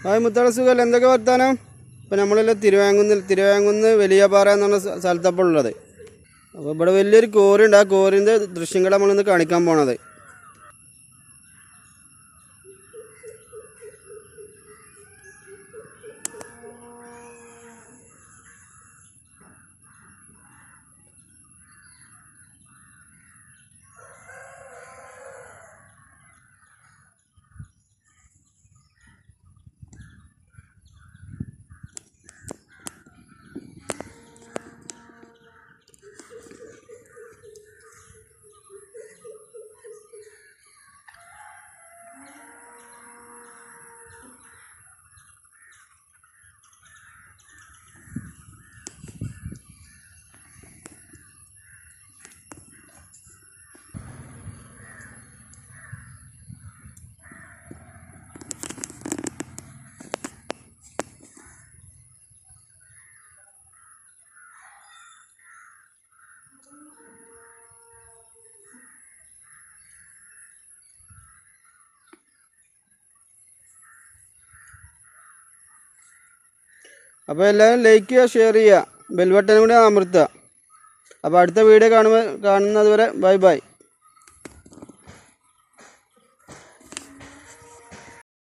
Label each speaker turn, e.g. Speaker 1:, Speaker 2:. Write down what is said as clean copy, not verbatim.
Speaker 1: Hi മുത്താള സുഖമല്ല, എന്തൊക്കെ വർത്താനം? ഇപ്പം നമ്മളെല്ലാം തിരുവാങ്കുന്ന് വലിയ പാറ എന്ന് പറഞ്ഞ സ്ഥലത്തപ്പോൾ ഉള്ളത്. അപ്പോൾ ഇവിടെ വലിയൊരു കോറി ഉണ്ട്. ആ കോറിൻ്റെ ദൃശ്യങ്ങൾ നമ്മളിന്ന് കാണിക്കാൻ പോണത്. അപ്പോൾ എല്ലാവരും ലൈക്ക് ചെയ്യുക, ഷെയർ ചെയ്യുക, ബെൽ ബട്ടനും കൂടി അമർത്തുക. അപ്പോൾ അടുത്ത വീഡിയോ കാണുന്നത് വരെ ബൈ ബൈ.